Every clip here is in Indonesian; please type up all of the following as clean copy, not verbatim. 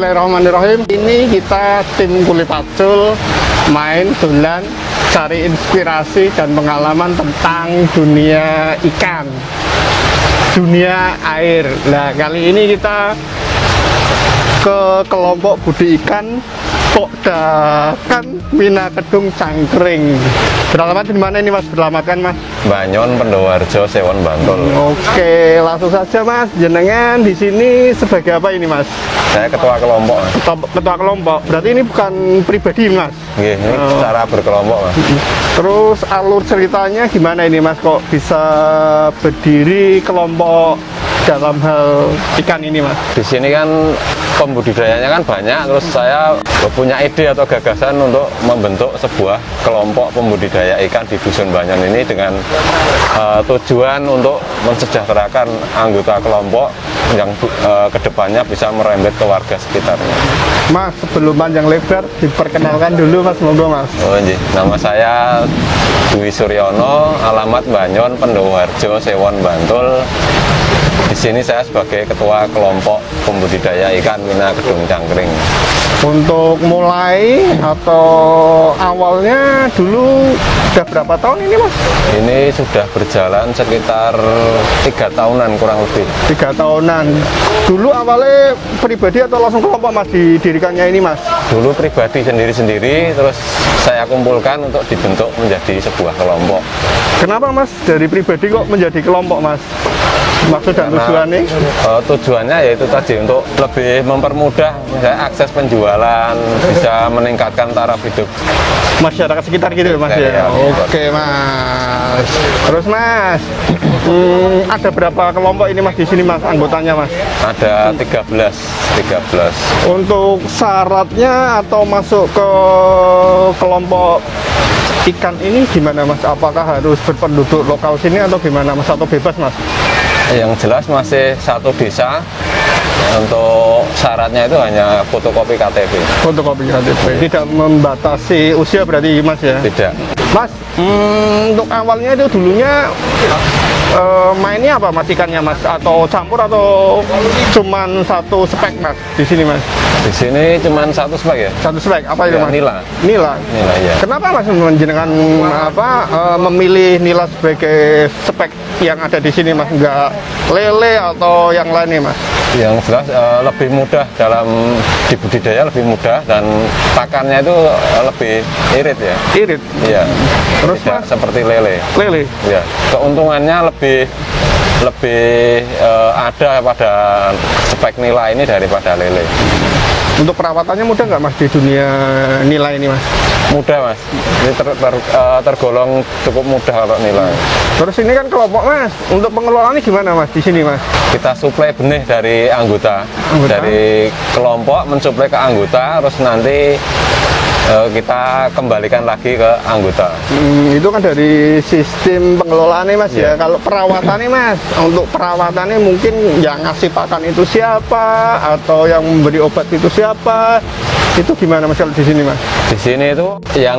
Bismillahirrahmanirrahim. Ini kita tim Kuli Pacul main dolan cari inspirasi dan pengalaman tentang dunia ikan, dunia air. Nah, kali ini kita ke kelompok budi ikan Pokdakan Minakedung Cangkring. Beralamat di mana ini Mas? Beralamatkan Mas? Banyon, Pendowarjo, Sewon, Bantul. Oke, langsung saja Mas. Jenengan di sini sebagai apa ini Mas? Saya ketua kelompok. Ketua kelompok. Berarti ini bukan pribadi Mas? Ini secara berkelompok Mas. Terus alur ceritanya gimana ini Mas? Kok bisa berdiri kelompok dalam hal ikan ini Mas? Di sini kan pembudidayanya kan banyak, terus saya punya ide atau gagasan untuk membentuk sebuah kelompok pembudidaya ikan di Dusun Banyon ini dengan tujuan untuk mensejahterakan anggota kelompok yang kedepannya bisa merembet ke warga sekitarnya. Mas, sebelum panjang lebar diperkenalkan dulu Mas, monggo Mas. Oh iya, nama saya Dwi Suryono, alamat Banyon, Pendowarjo, Sewon, Bantul. Di sini saya sebagai ketua kelompok pembudidaya ikan Minakedung Cangkring. Untuk mulai atau awalnya dulu sudah berapa tahun ini Mas? Ini sudah berjalan sekitar 3 tahunan kurang lebih. 3 tahunan. Dulu awalnya pribadi atau langsung kelompok Mas didirikannya ini Mas? Dulu pribadi sendiri-sendiri, terus saya kumpulkan untuk dibentuk menjadi sebuah kelompok. Kenapa Mas dari pribadi kok menjadi kelompok Mas? Maksud dan tujuannya? Tujuannya yaitu tadi untuk lebih mempermudah akses penjualan, bisa meningkatkan taraf hidup masyarakat sekitar gitu Mas ya? Oke Mas. Terus Mas, ada berapa kelompok ini Mas di sini Mas anggotanya Mas? Ada 13. Untuk syaratnya atau masuk ke kelompok ikan ini gimana Mas? Apakah harus berpenduduk lokal sini atau gimana Mas? Atau bebas Mas? Yang jelas masih satu desa. Untuk syaratnya itu hanya fotokopi KTP. Fotokopi KTP. Tidak membatasi usia berarti Mas ya? Tidak. Mas, untuk awalnya itu dulunya mainnya apa Mas ikannya Mas? Atau campur atau cuman satu spek Mas di sini Mas? Di sini cuman satu spek ya? Satu spek, apa itu ya, Mas? Nila. Nila? Nila, ya. Kenapa Mas menjenengan memilih nila sebagai spek yang ada di sini Mas? Enggak lele atau yang lainnya Mas? Yang jelas lebih mudah dalam dibudidaya, lebih mudah, dan pakannya itu lebih irit ya. Irit? Iya. Terus tidak Mas? Seperti lele. Lele? Ya. Keuntungannya lebih ada pada spek nila ini daripada lele. Untuk perawatannya mudah nggak Mas di dunia nila ini Mas? Mudah Mas, ini tergolong cukup mudah kalau nila. Terus ini kan kelompok Mas, untuk pengelolaannya gimana Mas di sini Mas? Kita suplai benih dari anggota? Dari kelompok mensuplai ke anggota, terus nanti kita kembalikan lagi ke anggota. Itu kan dari sistem pengelolaannya Mas ya. Kalau perawatannya Mas, untuk perawatannya mungkin yang ngasih pakan itu siapa atau yang memberi obat itu siapa? Itu gimana Mas kalau di sini Mas? Di sini itu yang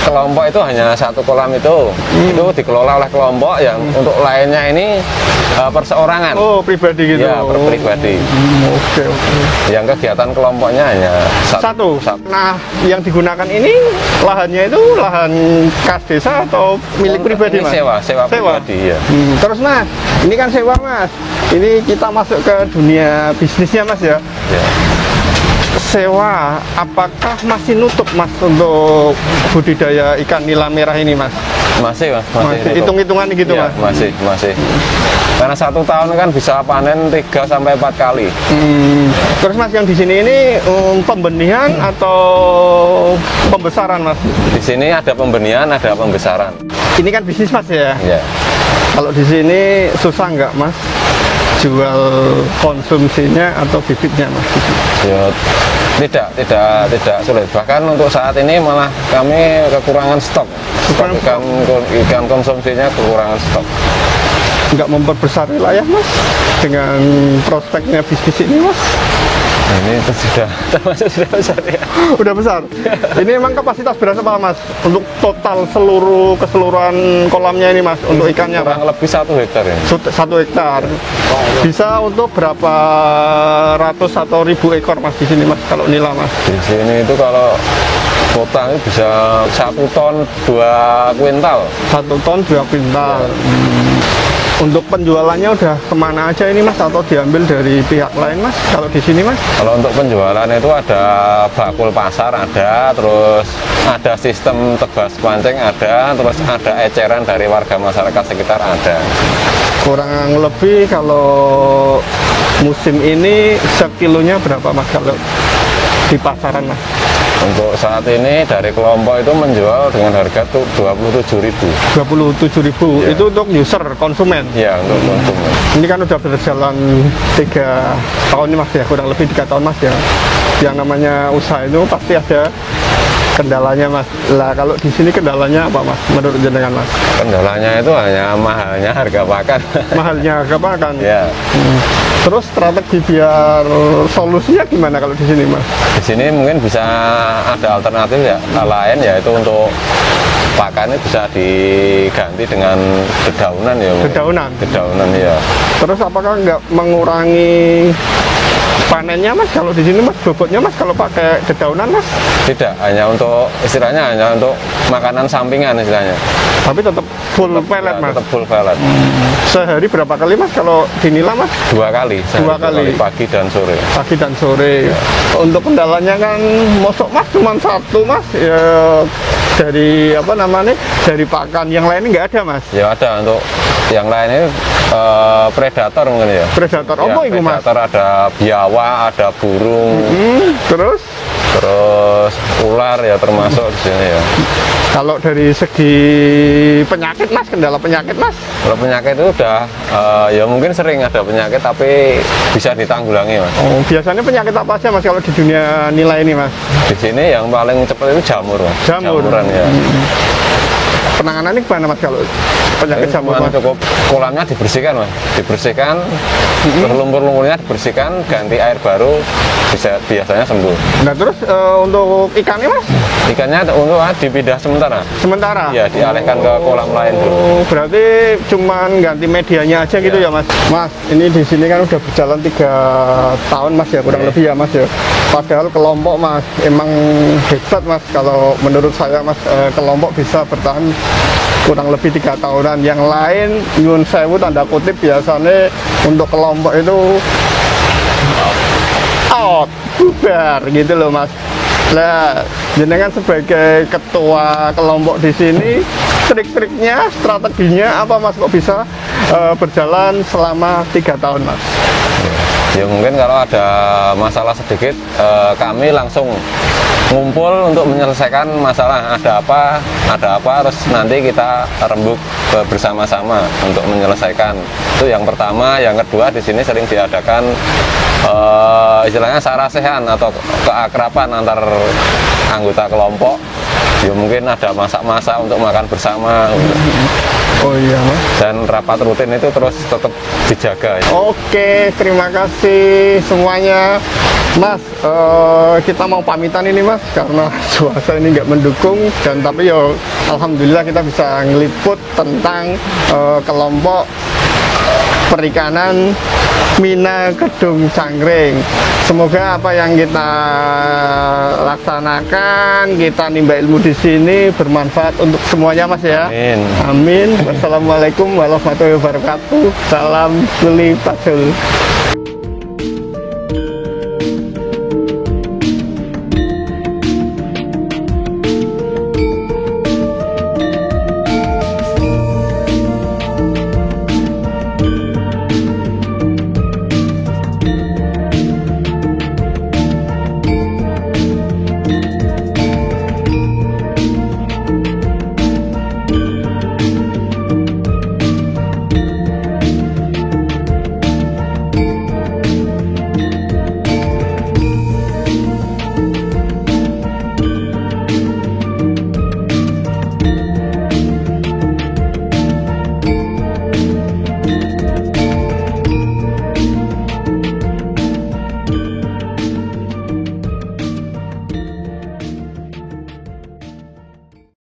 kelompok itu hanya satu kolam itu dikelola oleh kelompok, yang untuk lainnya ini perseorangan. Oh, pribadi gitu. Ya, pribadi. Oke. Yang kegiatan kelompoknya hanya satu. Nah, yang digunakan ini lahannya itu lahan kas desa atau milik pribadi Mas? Sewa pribadi ya. Terus Mas, ini kan sewa Mas. Ini kita masuk ke dunia bisnisnya Mas ya. Sewa, apakah masih nutup Mas untuk budidaya ikan nila merah ini Mas? Masih Mas, masih hitung-hitungan gitu ya, Mas? Masih. Karena 1 tahun kan bisa panen 3-4 kali. Terus Mas yang di sini ini pembenihan atau pembesaran Mas? Di sini ada pembenihan, ada pembesaran. Ini kan bisnis Mas ya? Iya. Kalau di sini susah nggak Mas jual konsumsinya atau bibitnya Mas? Ya, tidak sulit. Bahkan untuk saat ini malah kami kekurangan stok. Ikan konsumsinya kekurangan stok. Nggak memperbesar wilayah Mas dengan prospeknya bisnis ini Mas? Ini itu sudah termasuk sudah besar ya. Udah besar. Ini emang kapasitas berapa Mas untuk total keseluruhan kolamnya ini Mas untuk ikannya Pak? Kurang lebih 1 hektar ya. 1 hektar. Bisa untuk berapa ratus atau ribu ekor Mas di sini Mas kalau nila Mas? Di sini itu kalau total itu bisa 1 ton 2 kuintal. 1 ton 2 kuintal. Untuk penjualannya udah kemana aja ini Mas atau diambil dari pihak lain Mas kalau di sini Mas? Kalau untuk penjualan itu ada bakul pasar ada, terus ada sistem tebas pancing ada, terus ada eceran dari warga masyarakat sekitar ada. Kurang lebih kalau musim ini sekilonya berapa Mas kalau di pasaran Mas? Untuk saat ini dari kelompok itu menjual dengan harga tuh 27.000. 27.000 Ya. itu untuk user konsumen. Ya, untuk konsumen. Ini kan udah berjalan 3 tahun nih Mas ya, kurang lebih 3 tahun Mas ya. Yang namanya usaha itu pasti ada kendalanya Mas. Lah kalau di sini kendalanya apa Mas menurut jenengan Mas? Kendalanya itu hanya mahalnya harga pakan. Mahalnya harga pakan. Ya, Terus strategi biar solusinya gimana kalau di sini Mas? di sini mungkin bisa ada alternatif ya. Lain yaitu untuk pakannya bisa diganti dengan dedaunan ya. mungkin. Dedaunan. Dedaunan ya. Terus apakah nggak mengurangi panennya Mas kalau di sini Mas, bobotnya Mas kalau pakai dedaunan Mas? Tidak, hanya untuk istilahnya hanya untuk makanan sampingan istilahnya. Tapi tetap full pellet Ya, Mas. tetap full pellet. Sehari berapa kali Mas kalau dinilai Mas? 2 kali, sehari 2 kali. pagi dan sore. Pagi dan sore. Untuk kendalanya kan mosok Mas cuma 1 Mas ya, dari apa namanya dari pakan, yang lain nggak ada Mas. Ya ada untuk yang lain ini predator mungkin ya. Predator Ya, apa itu Mas? predator ada biawak, ada burung, Terus terus ular ya termasuk di sini ya. kalau dari segi penyakit Mas, kendala penyakit Mas? Kalau penyakit itu udah ya mungkin sering ada penyakit tapi bisa ditanggulangi Mas. Oh, biasanya penyakit apa aja Mas kalau di dunia nilai ini Mas? Di sini yang paling cepat itu jamur Mas. Jamur. Jamuran ya. Penanganannya gimana Mas kalau penyakit Ini jamur cuma Mas? cukup kolamnya dibersihkan Mas. Dibersihkan, terus lumpur-lumpurnya dibersihkan, ganti air baru bisa biasanya sembuh. Nah terus untuk ikannya Mas? Ikannya untuk dipindah sementara. Sementara? Ya, dialihkan ke kolam lain dulu. Oh, berarti cuman ganti medianya aja gitu ya Mas? Mas, ini di sini kan udah berjalan 3 tahun Mas ya, kurang Iya. lebih ya Mas ya. Padahal kelompok Mas, emang hebat Mas kalau menurut saya Mas, kelompok bisa bertahan kurang lebih 3 tahunan. Yang lain, nyun sewu tanda kutip biasanya untuk kelompok itu out, bubar gitu loh Mas. Nah, jenengan sebagai ketua kelompok di sini, trik-triknya, strateginya apa Mas kok bisa berjalan selama 3 tahun Mas? Ya mungkin kalau ada masalah sedikit kami langsung ngumpul untuk menyelesaikan masalah, ada apa terus nanti kita rembuk bersama-sama untuk menyelesaikan. Itu yang pertama. Yang kedua, di sini sering diadakan istilahnya sarasehan atau keakraban antar anggota kelompok. Ya mungkin ada masak-masak untuk makan bersama. Oh iya Mas. Dan rapat rutin itu terus tetap dijaga. Oke, terima kasih semuanya. Mas, kita mau pamitan ini Mas karena cuaca ini nggak mendukung, dan tapi yo alhamdulillah kita bisa ngeliput tentang kelompok perikanan Mina Kedung Cangkring. Semoga apa yang kita laksanakan, kita nimba ilmu di sini bermanfaat untuk semuanya Mas ya. Amin. Amin. Wassalamualaikum warahmatullahi wabarakatuh. Salam Kuli Pacul.